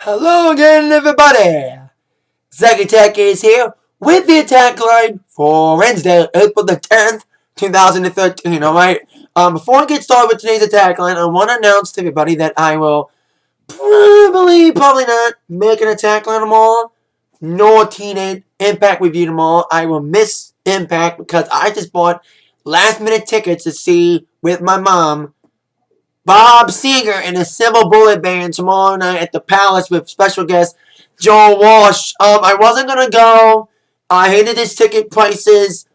Hello again, everybody! Zagatech is here with the Atakline for Wednesday, April the 10th, 2013, alright? Before I get started with today's Atakline, I want to announce to everybody that I will probably not make an Atakline tomorrow, nor Teenage Impact review tomorrow. I will miss Impact because I just bought last-minute tickets to see with my mom Bob Seger and the Silver Bullet Band tomorrow night at the Palace with special guest Joel Walsh. I wasn't gonna go. I hated his ticket prices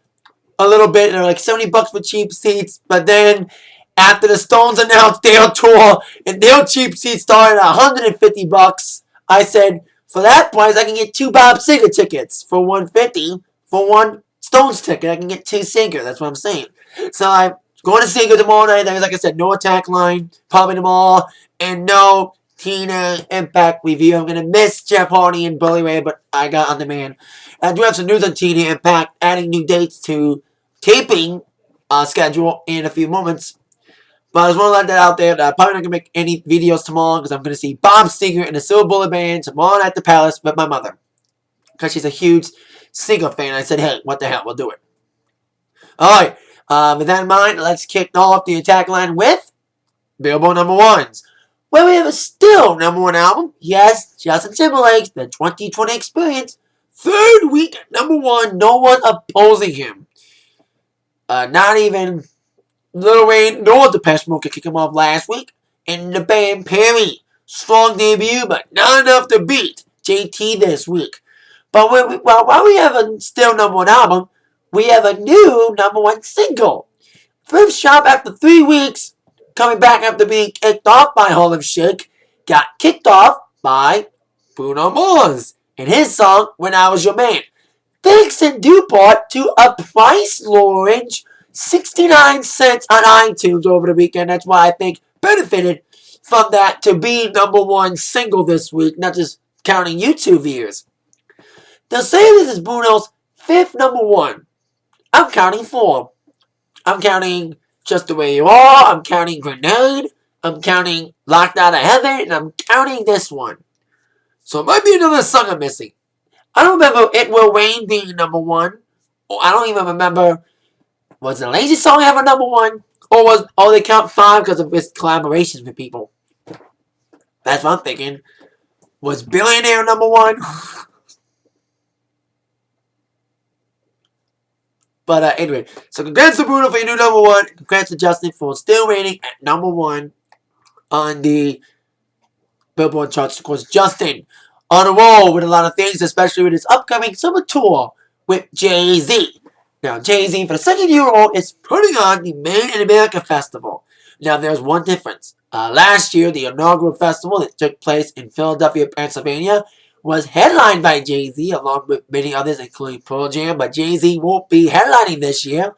a little bit. They're like $70 for cheap seats. But then after the Stones announced their tour and their cheap seats started at $150, I said for that price I can get two Bob Seger tickets for $150. For one Stones ticket I can get two Seger. That's what I'm saying. So I'm going to Seger tomorrow night. Like I said, no Atakline probably tomorrow, and no Tina Impact review. I'm going to miss Jeff Hardy and Bully Ray, but I got on demand. I do have some news on Tina Impact, adding new dates to taping schedule in a few moments. But I just want to let that out there that I'm probably not going to make any videos tomorrow because I'm going to see Bob Seger and the Silver Bullet Band tomorrow night at the Palace with my mother. Because she's a huge Seger fan. I said, hey, what the hell, we'll do it. Alright, with that in mind, let's kick off the Atakline with Billboard number ones. Where we have a still number one album. Yes, Justin Timberlake's The 2020 Experience. Third week at number one, no one opposing him. Not even Lil Wayne nor Depeche Mode could kick him off last week. And the band Perry. Strong debut, but not enough to beat JT this week. But while we have a still number one album, we have a new number one single. Thrift Shop, after 3 weeks, coming back after being kicked off by Harlem Shake, got kicked off by Bruno Mars and his song, When I Was Your Man. Thanks in due part to a price lowering 69 cents on iTunes over the weekend. That's why I think benefited from that to be number one single this week, not just counting YouTube views. They'll say this is Bruno's fifth number one. I'm counting 4. I'm counting Just the Way You Are. I'm counting Grenade. I'm counting Locked Out of Heaven. And I'm counting this one. So it might be another song I'm missing. I don't remember It Will Rain being number one. Or I don't even remember, was the Lazy Song ever number one? Or they count 5 because of his collaborations with people. That's what I'm thinking. Was Billionaire number one? But anyway, so congrats to Bruno for your new number one. Congrats to Justin for still reigning at number one on the Billboard charts. Of course, Justin on a roll with a lot of things, especially with his upcoming summer tour with Jay-Z. Now, Jay-Z, for the second year in a row, is putting on the Made in America Festival. Now, there's one difference. Last year, the inaugural festival that took place in Philadelphia, Pennsylvania, was headlined by Jay-Z, along with many others, including Pearl Jam, but Jay-Z won't be headlining this year.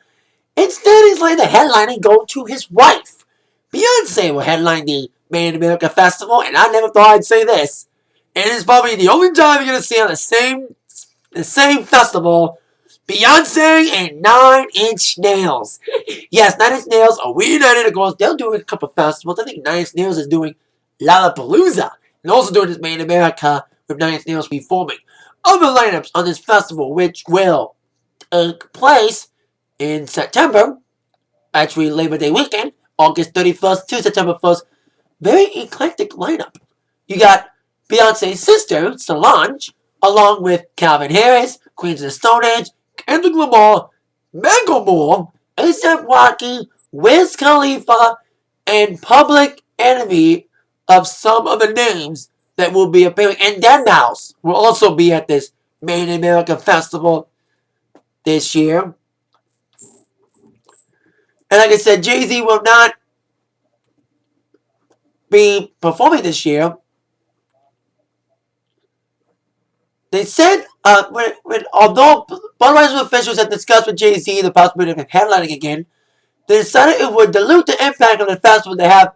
Instead, he's letting the headlining go to his wife. Beyonce will headline the Made in America Festival, and I never thought I'd say this. And it's probably the only time you're going to see on the same festival, Beyonce and 9 Inch Nails. Yes, 9 Inch Nails are reunited. Of course, they're doing a couple festivals. I think 9 Inch Nails is doing Lollapalooza, and also doing this Made in America with 9 Inch Nails performing. Other lineups on this festival, which will take place in September, actually Labor Day weekend, August 31st to September 1st. Very eclectic lineup. You got Beyonce's sister, Solange, along with Calvin Harris, Queens of the Stone Age, Kendrick Lamar, Macklemore, A$AP Rocky, Wiz Khalifa, and Public Enemy of some of the names that will be appearing. And Deadmau5 will also be at this Made in America Festival this year. And like I said, Jay-Z will not be performing this year. They said, although Budweiser officials had discussed with Jay-Z the possibility of headlining again, they decided it would dilute the impact of the festival to have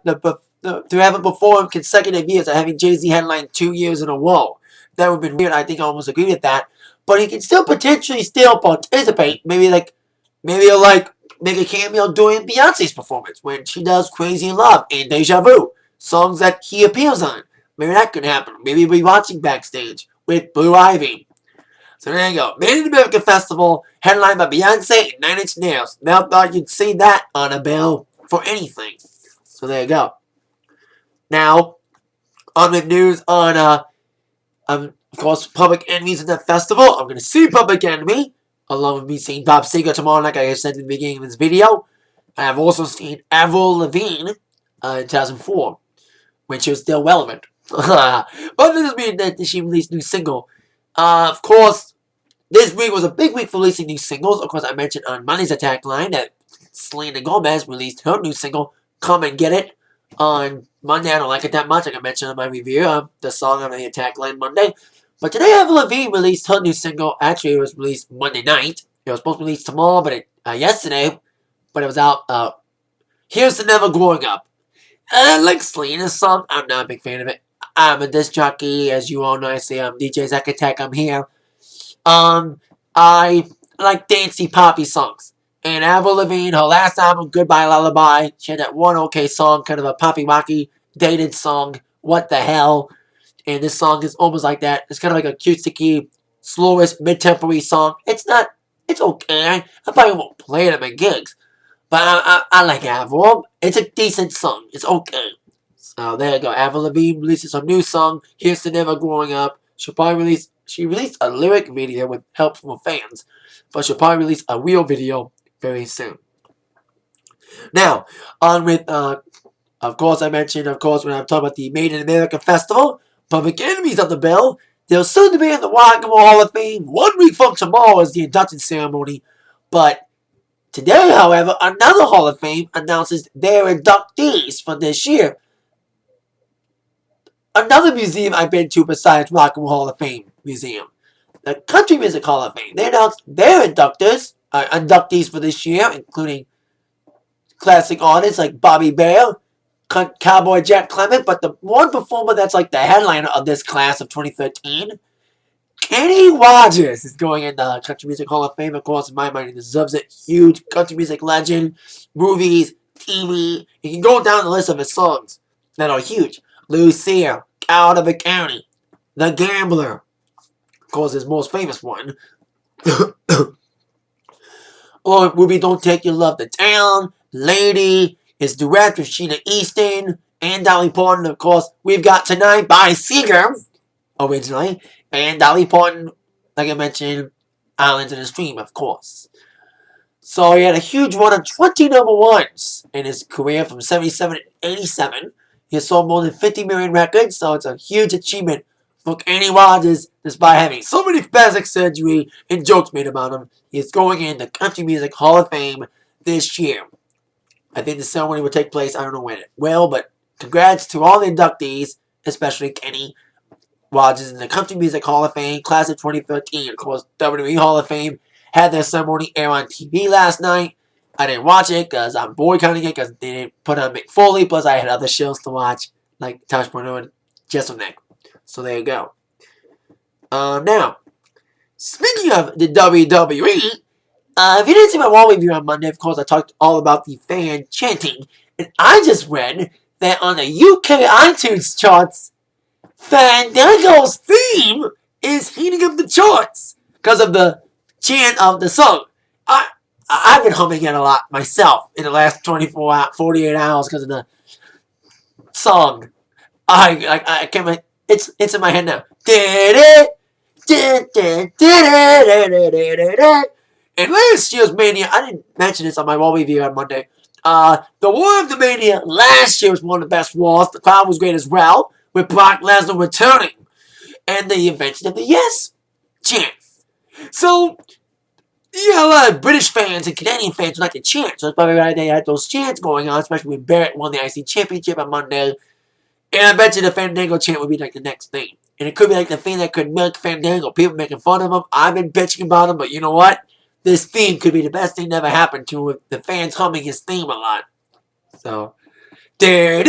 it perform consecutive years of having Jay-Z headline 2 years in a row. That would have been weird. I think I almost agree with that. But he can still potentially participate. Maybe he'll make a cameo during Beyonce's performance when she does Crazy in Love and Deja Vu, songs that he appears on. Maybe that could happen. Maybe we'll be watching backstage with Blue Ivy. So there you go. Made in America Festival, headlined by Beyonce and 9 Inch Nails. Never thought you'd see that on a bill for anything. So there you go. Now, on the news on, of course, Public Enemies in the festival. I'm going to see Public Enemy, along with me seeing Bob Seger tomorrow, like I said in the beginning of this video. I have also seen Avril Lavigne in 2004, when she was still relevant. But this doesn't mean that she released a new single. Of course, this week was a big week for releasing new singles. Of course, I mentioned on Monday's Atakline that Selena Gomez released her new single, Come and Get It, on Monday. I don't like it that much, like I mentioned in my review of the song on the Atakline Monday. But today, Avril Lavigne released her new single. Actually, it was released Monday night. It was supposed to be released tomorrow, but yesterday. But it was out. Here's to Never Growing Up. I like Selena's song. I'm not a big fan of it. I'm a disc jockey, as you all know. I say I'm DJ Zacatech. I'm here. I like dancey poppy songs. And Avril Lavigne, her last album, Goodbye Lullaby, she had that one okay song, kind of a poppy rocky dated song, What the Hell. And this song is almost like that. It's kind of like a acoustic-y, slowest, mid-tempo song. It's okay. I probably won't play it at my gigs. But I like Avril. It's a decent song. It's okay. So there you go. Avril Lavigne releases a new song, Here's to Never Growing Up. She released a lyric video with help from fans. But she'll probably release a real video very soon. Now, on with, of course, I mentioned, when I'm talking about the Made in America Festival, Public Enemies on the bill. They'll soon be in the Rock and Roll Hall of Fame. 1 week from tomorrow is the induction ceremony. But today, however, another Hall of Fame announces their inductees for this year. Another museum I've been to besides Rock and Roll Hall of Fame Museum, the Country Music Hall of Fame. They announced their inductees for this year, including classic artists like Bobby Bear, Cowboy Jack Clement, but the one performer that's like the headliner of this class of 2013, Kenny Rogers, is going in the Country Music Hall of Fame. Of course, in my mind, he deserves it. Huge country music legend, movies, TV. You can go down the list of his songs that are huge. Lucille, Out of the County, The Gambler, of course, his most famous one. Or Ruby Don't Take Your Love to Town, Lady, his duet with Sheena Easton, and Dolly Parton, of course. We've got Tonight by Seger, originally, and Dolly Parton, like I mentioned, Islands in the Stream, of course. So he had a huge run of 20 number ones in his career from 77 to 87. He has sold more than 50 million records, so it's a huge achievement for Kenny Rogers, despite having so many plastic surgery and jokes made about him. He is going in the Country Music Hall of Fame this year. I think the ceremony will take place, I don't know when it will, but congrats to all the inductees, especially Kenny Rogers in the Country Music Hall of Fame, class of 2013. Of course, WWE Hall of Fame had their ceremony air on TV last night. I didn't watch it because I'm boycotting it because they didn't put on Mick Foley, plus I had other shows to watch, like Tosh Porno and Jesselneck. Neck. So there you go. Now, speaking of the WWE, if you didn't see my wall review on Monday, of course, I talked all about the fan chanting. And I just read that on the UK iTunes charts, Fandango's theme is heating up the charts because of the chant of the song. I've been humming it a lot myself in the last 48 hours because of the song. I can't. It's in my head now. And last year's Mania, I didn't mention this on my wall review on Monday. The War of the Mania last year was one of the best wars. The crowd was great as well, with Brock Lesnar returning, and the invention of the Yes chant. So, you got a lot of British fans and Canadian fans who like to chant. So that's probably why they had those chants going on, especially when Barrett won the IC Championship on Monday. And I bet you the Fandango chant would be like the next thing. And it could be like the thing that could make Fandango. People making fun of him. I've been bitching about him, but you know what? This theme could be the best thing that ever happened to him with the fans humming his theme a lot. So. That's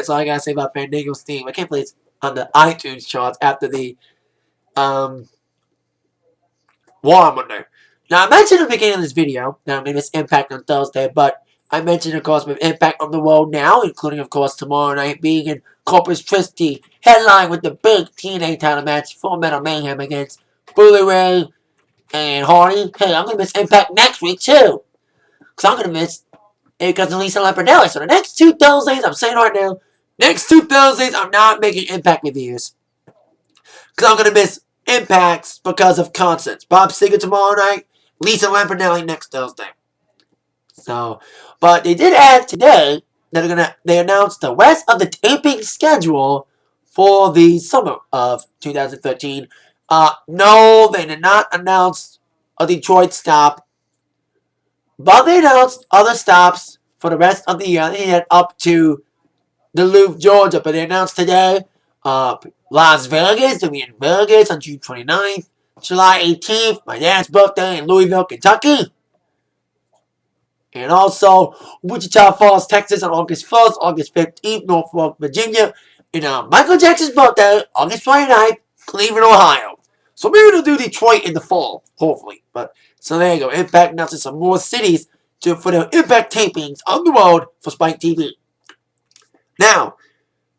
all I gotta say about Fandango's theme. I can't believe it's on the iTunes charts after the War on Monday. Now, I mentioned at the beginning of this video that I'm going to miss Impact on Thursday, but I mentioned, of course, with Impact on the road now, including, of course, tomorrow night being in Corpus Christi, headline with the big TNA title match, Full Metal Mayhem against Bully Ray and Hardy. Hey, I'm going to miss Impact next week, too. Because I'm going to miss it because of Lisa Lampanelli. So the next 2 Thursdays, I'm saying right now, next 2 Thursdays, I'm not making Impact reviews. Because I'm going to miss Impacts because of concerts. Bob Seger tomorrow night, Lisa Lampanelli next Thursday. So, but they did add today that they announced the rest of the taping schedule for the summer of 2013. No, they did not announce a Detroit stop, but they announced other stops for the rest of the year. They had up to Duluth, Georgia, but they announced today Las Vegas, they'll be in Vegas on June 29th, July 18th, my dad's birthday in Louisville, Kentucky. And also Wichita Falls, Texas on August 1st, August 15th, Norfolk, Virginia. And Michael Jackson's birthday, August 29th, Cleveland, Ohio. So maybe they'll do Detroit in the fall, hopefully. But so there you go. Impact announcing some more cities for their Impact tapings on the road for Spike TV. Now,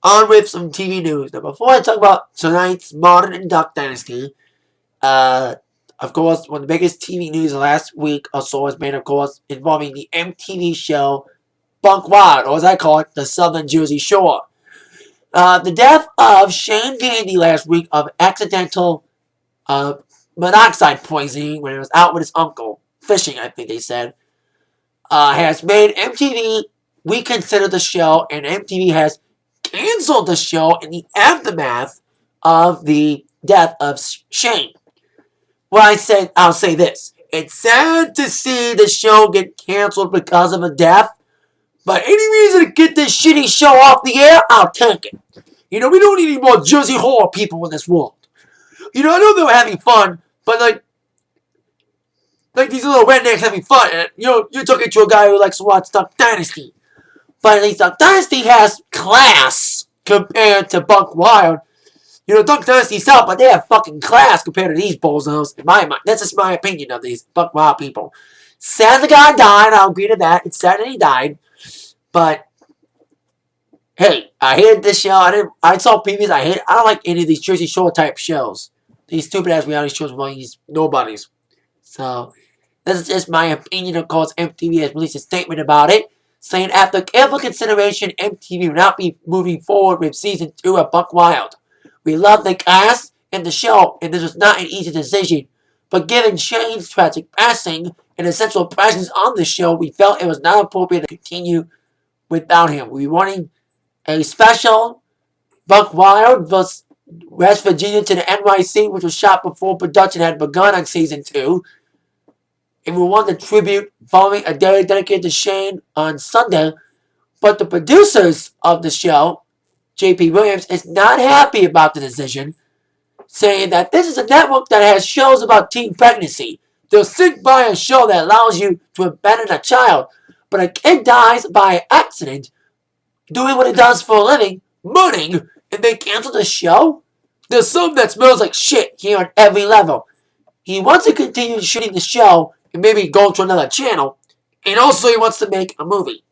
on with some TV news. Now, before I talk about tonight's Modern and Duck Dynasty, of course, one of the biggest TV news last week or so has been, of course, involving the MTV show Buckwild, or as I call it, the Southern Jersey Shore. The death of Shane Gandy last week of accidental monoxide poisoning when he was out with his uncle, fishing, I think they said, has made MTV reconsider the show, and MTV has canceled the show in the aftermath of the death of Shane. Well, I'll say this. It's sad to see the show get canceled because of a death, but any reason to get this shitty show off the air, I'll take it. We don't need any more Jersey horror people in this world. I know they were having fun, but like these little rednecks having fun, and you're talking to a guy who likes to watch Duck Dynasty. But at least Duck Dynasty has class compared to Buckwild. Duck Dynasty's out, but they have fucking class compared to these bozos. In my mind, that's just my opinion of these Buckwild people. Sad the guy died. I'll agree to that. It's sad that he died. But hey, I hated this show. I saw previews. I don't like any of these Jersey Shore type shows. These stupid ass reality shows with all these nobodies. So this is just my opinion. Of course, MTV has released a statement about it, saying after careful consideration, MTV will not be moving forward with season 2 of Buckwild. We love the cast and the show, and this was not an easy decision. But given Shane's tragic passing and his central presence on the show, we felt it was not appropriate to continue without him. We were wanting a special Buckwild vs. West Virginia to the NYC, which was shot before production had begun on season 2. And we wanted a tribute following a day dedicated to Shane on Sunday. But the producers of the show, J.P. Williams, is not happy about the decision, saying that this is a network that has shows about teen pregnancy. They'll sit by a show that allows you to abandon a child, but a kid dies by accident doing what it does for a living, money, and they cancel the show? There's something that smells like shit here on every level. He wants to continue shooting the show and maybe go to another channel, and also he wants to make a movie.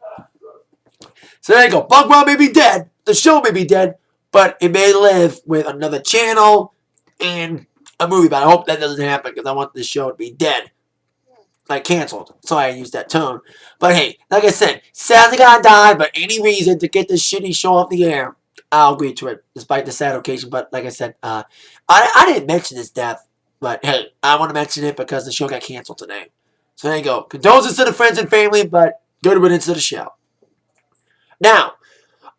So there you go. Buckwild may be dead. The show may be dead, but it may live with another channel and a movie. But I hope that doesn't happen because I want this show to be dead. Like canceled. Sorry I used that term. But hey, like I said, sad the guy died, but any reason to get this shitty show off the air, I'll agree to it, despite the sad occasion. But like I said, I didn't mention his death, but hey, I want to mention it because the show got canceled today. So there you go. Condolences to the friends and family, but good riddance to the show. Now,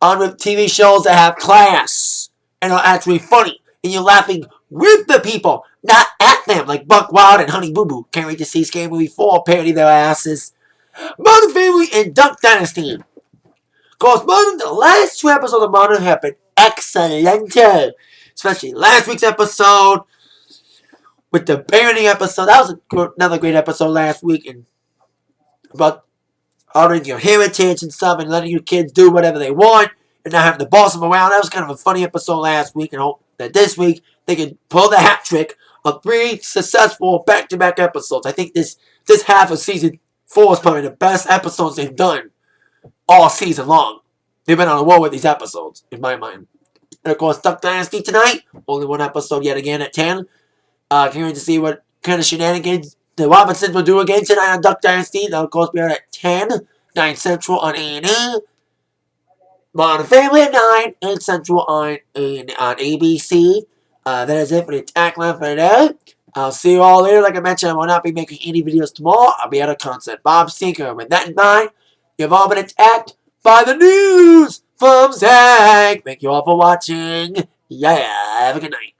on with TV shows that have class and are actually funny, and you're laughing with the people, not at them, like Buckwild and Honey Boo Boo. Can't wait to see Scary Movie 4 parody their asses. Modern Family and Duck Dynasty. Of course, the last 2 episodes of Modern have been excellent. Especially last week's episode with the parenting episode. That was another great episode last week, and about honoring your heritage and stuff and letting your kids do whatever they want and not having to boss them around. That was kind of a funny episode last week, and I hope that this week they can pull the hat trick of 3 successful back-to-back episodes. I think this half of season 4 is probably the best episodes they've done all season long. They've been on a roll with these episodes, in my mind. And of course, Duck Dynasty tonight. Only one episode yet again at 10. Can't wait to see what kind of shenanigans the Robinsons will do again tonight on Duck Dynasty. That'll of course be out at 10, 9 Central on A&E. Modern Family at 9, 8 Central on ABC. That is it for the Atakline for today. I'll see you all later. Like I mentioned, I will not be making any videos tomorrow. I'll be at a concert. Bob Seger. With that in mind, you've all been attacked by the news from Zach. Thank you all for watching. Yeah, have a good night.